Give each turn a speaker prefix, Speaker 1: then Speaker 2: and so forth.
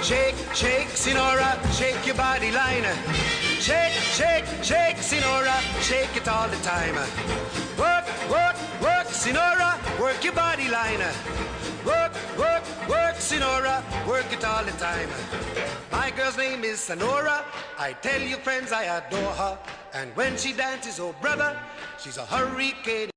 Speaker 1: Shake, shake, Sinora, shake your body line. Shake, shake, shake, Sinora, shake it all the time. Work, work, work, Sinora, work your body line. Work, work, work, Sinora, work it all the time. My girl's name is Sonora. I tell you, friends, I adore her. And when she dances, oh brother, she's a hurricane.